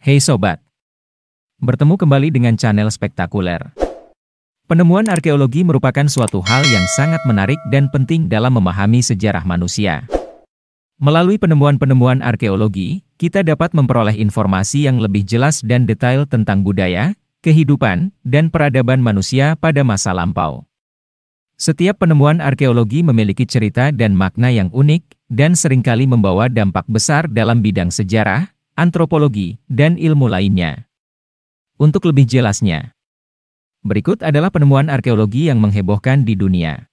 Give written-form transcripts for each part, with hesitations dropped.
Hey sobat, bertemu kembali dengan channel spektakuler. Penemuan arkeologi merupakan suatu hal yang sangat menarik dan penting dalam memahami sejarah manusia. Melalui penemuan-penemuan arkeologi, kita dapat memperoleh informasi yang lebih jelas dan detail tentang budaya, kehidupan, dan peradaban manusia pada masa lampau. Setiap penemuan arkeologi memiliki cerita dan makna yang unik, dan seringkali membawa dampak besar dalam bidang sejarah, antropologi, dan ilmu lainnya. Untuk lebih jelasnya, berikut adalah penemuan arkeologi yang menghebohkan di dunia.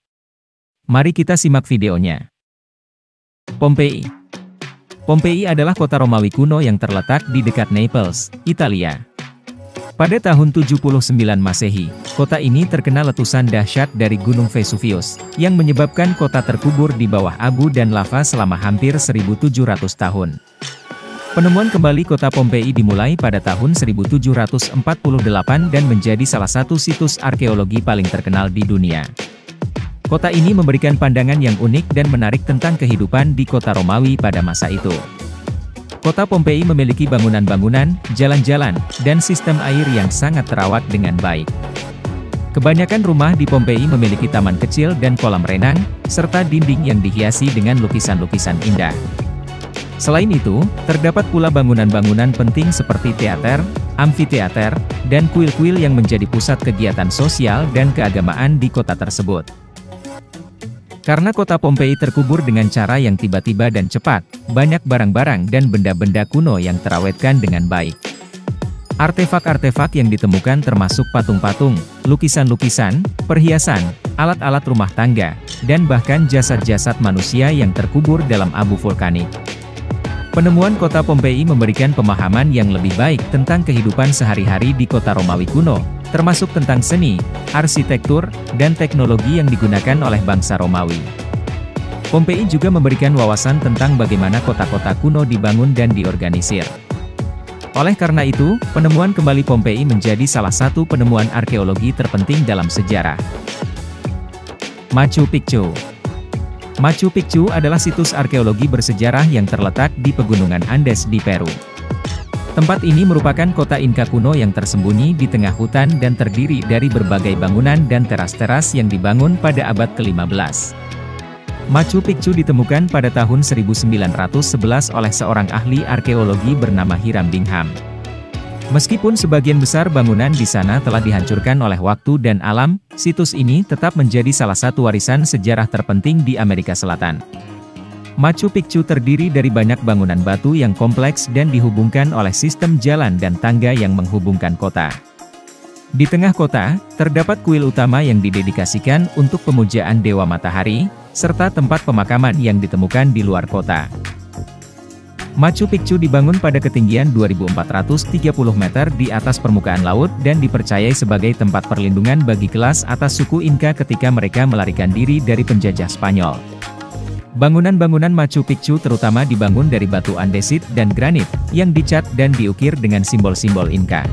Mari kita simak videonya. Pompei. Pompei adalah kota Romawi kuno yang terletak di dekat Naples, Italia. Pada tahun 79 Masehi, kota ini terkena letusan dahsyat dari Gunung Vesuvius, yang menyebabkan kota terkubur di bawah abu dan lava selama hampir 1.700 tahun. Penemuan kembali kota Pompei dimulai pada tahun 1748 dan menjadi salah satu situs arkeologi paling terkenal di dunia. Kota ini memberikan pandangan yang unik dan menarik tentang kehidupan di kota Romawi pada masa itu. Kota Pompei memiliki bangunan-bangunan, jalan-jalan, dan sistem air yang sangat terawat dengan baik. Kebanyakan rumah di Pompei memiliki taman kecil dan kolam renang, serta dinding yang dihiasi dengan lukisan-lukisan indah. Selain itu, terdapat pula bangunan-bangunan penting seperti teater, amfiteater, dan kuil-kuil yang menjadi pusat kegiatan sosial dan keagamaan di kota tersebut. Karena kota Pompei terkubur dengan cara yang tiba-tiba dan cepat, banyak barang-barang dan benda-benda kuno yang terawetkan dengan baik. Artefak-artefak yang ditemukan termasuk patung-patung, lukisan-lukisan, perhiasan, alat-alat rumah tangga, dan bahkan jasad-jasad manusia yang terkubur dalam abu vulkanik. Penemuan kota Pompei memberikan pemahaman yang lebih baik tentang kehidupan sehari-hari di kota Romawi kuno, termasuk tentang seni, arsitektur, dan teknologi yang digunakan oleh bangsa Romawi. Pompei juga memberikan wawasan tentang bagaimana kota-kota kuno dibangun dan diorganisir. Oleh karena itu, penemuan kembali Pompei menjadi salah satu penemuan arkeologi terpenting dalam sejarah. Machu Picchu. Machu Picchu adalah situs arkeologi bersejarah yang terletak di pegunungan Andes di Peru. Tempat ini merupakan kota Inka kuno yang tersembunyi di tengah hutan dan terdiri dari berbagai bangunan dan teras-teras yang dibangun pada abad ke-15. Machu Picchu ditemukan pada tahun 1911 oleh seorang ahli arkeologi bernama Hiram Bingham. Meskipun sebagian besar bangunan di sana telah dihancurkan oleh waktu dan alam, situs ini tetap menjadi salah satu warisan sejarah terpenting di Amerika Selatan. Machu Picchu terdiri dari banyak bangunan batu yang kompleks dan dihubungkan oleh sistem jalan dan tangga yang menghubungkan kota. Di tengah kota, terdapat kuil utama yang didedikasikan untuk pemujaan Dewa Matahari, serta tempat pemakaman yang ditemukan di luar kota. Machu Picchu dibangun pada ketinggian 2.430 meter di atas permukaan laut dan dipercayai sebagai tempat perlindungan bagi kelas atas suku Inka ketika mereka melarikan diri dari penjajah Spanyol. Bangunan-bangunan Machu Picchu terutama dibangun dari batu andesit dan granit, yang dicat dan diukir dengan simbol-simbol Inka.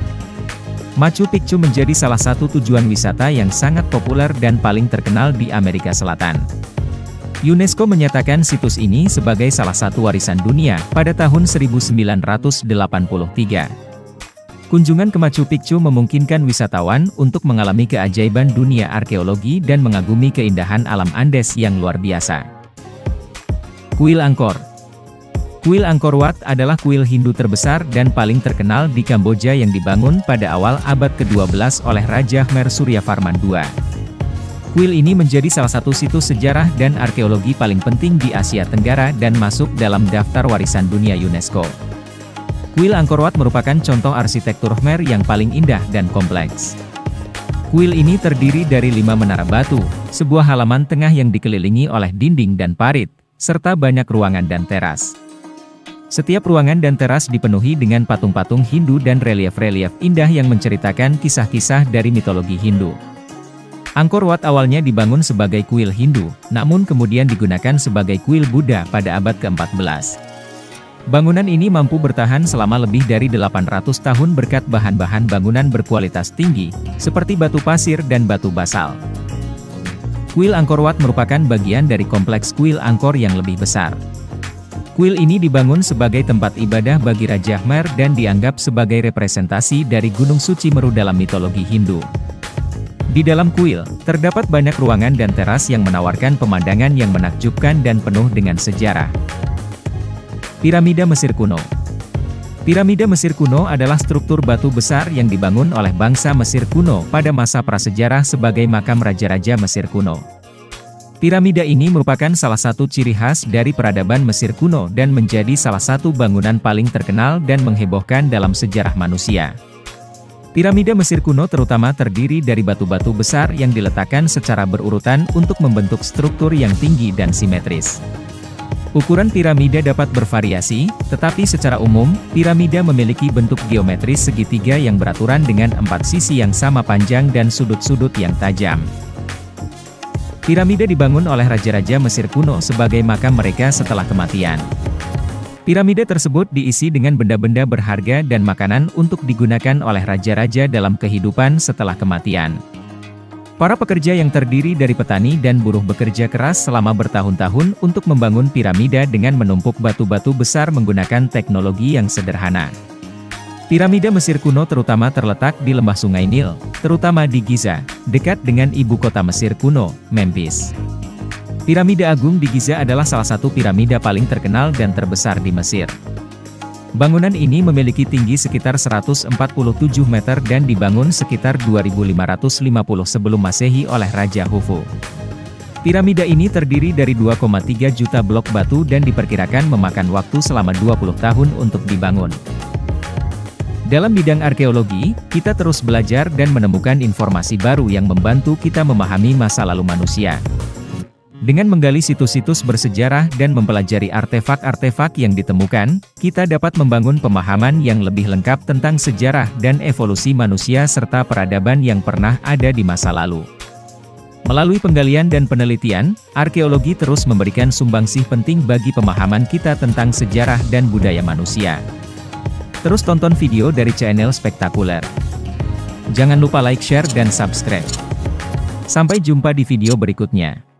Machu Picchu menjadi salah satu tujuan wisata yang sangat populer dan paling terkenal di Amerika Selatan. UNESCO menyatakan situs ini sebagai salah satu warisan dunia pada tahun 1983. Kunjungan ke Machu Picchu memungkinkan wisatawan untuk mengalami keajaiban dunia arkeologi dan mengagumi keindahan alam Andes yang luar biasa. Kuil Angkor. Kuil Angkor Wat adalah kuil Hindu terbesar dan paling terkenal di Kamboja yang dibangun pada awal abad ke-12 oleh Raja Khmer Suryavarman II. Kuil ini menjadi salah satu situs sejarah dan arkeologi paling penting di Asia Tenggara dan masuk dalam daftar warisan dunia UNESCO. Kuil Angkor Wat merupakan contoh arsitektur Khmer yang paling indah dan kompleks. Kuil ini terdiri dari 5 menara batu, sebuah halaman tengah yang dikelilingi oleh dinding dan parit, serta banyak ruangan dan teras. Setiap ruangan dan teras dipenuhi dengan patung-patung Hindu dan relief-relief indah yang menceritakan kisah-kisah dari mitologi Hindu. Angkor Wat awalnya dibangun sebagai kuil Hindu, namun kemudian digunakan sebagai kuil Buddha pada abad ke-14. Bangunan ini mampu bertahan selama lebih dari 800 tahun berkat bahan-bahan bangunan berkualitas tinggi, seperti batu pasir dan batu basal. Kuil Angkor Wat merupakan bagian dari kompleks kuil Angkor yang lebih besar. Kuil ini dibangun sebagai tempat ibadah bagi Raja Khmer dan dianggap sebagai representasi dari Gunung Suci Meru dalam mitologi Hindu. Di dalam kuil, terdapat banyak ruangan dan teras yang menawarkan pemandangan yang menakjubkan dan penuh dengan sejarah. Piramida Mesir Kuno. Piramida Mesir kuno adalah struktur batu besar yang dibangun oleh bangsa Mesir kuno pada masa prasejarah sebagai makam raja-raja Mesir kuno. Piramida ini merupakan salah satu ciri khas dari peradaban Mesir kuno dan menjadi salah satu bangunan paling terkenal dan menghebohkan dalam sejarah manusia. Piramida Mesir kuno terutama terdiri dari batu-batu besar yang diletakkan secara berurutan untuk membentuk struktur yang tinggi dan simetris. Ukuran piramida dapat bervariasi, tetapi secara umum, piramida memiliki bentuk geometris segitiga yang beraturan dengan 4 sisi yang sama panjang dan sudut-sudut yang tajam. Piramida dibangun oleh raja-raja Mesir kuno sebagai makam mereka setelah kematian. Piramida tersebut diisi dengan benda-benda berharga dan makanan untuk digunakan oleh raja-raja dalam kehidupan setelah kematian. Para pekerja yang terdiri dari petani dan buruh bekerja keras selama bertahun-tahun untuk membangun piramida dengan menumpuk batu-batu besar menggunakan teknologi yang sederhana. Piramida Mesir kuno terutama terletak di lembah Sungai Nil, terutama di Giza, dekat dengan ibu kota Mesir kuno, Memphis. Piramida Agung di Giza adalah salah satu piramida paling terkenal dan terbesar di Mesir. Bangunan ini memiliki tinggi sekitar 147 meter dan dibangun sekitar 2550 sebelum Masehi oleh Raja Khufu. Piramida ini terdiri dari 2,3 juta blok batu dan diperkirakan memakan waktu selama 20 tahun untuk dibangun. Dalam bidang arkeologi, kita terus belajar dan menemukan informasi baru yang membantu kita memahami masa lalu manusia. Dengan menggali situs-situs bersejarah dan mempelajari artefak-artefak yang ditemukan, kita dapat membangun pemahaman yang lebih lengkap tentang sejarah dan evolusi manusia serta peradaban yang pernah ada di masa lalu. Melalui penggalian dan penelitian, arkeologi terus memberikan sumbangsih penting bagi pemahaman kita tentang sejarah dan budaya manusia. Terus tonton video dari channel Spektakuler. Jangan lupa like, share, dan subscribe. Sampai jumpa di video berikutnya.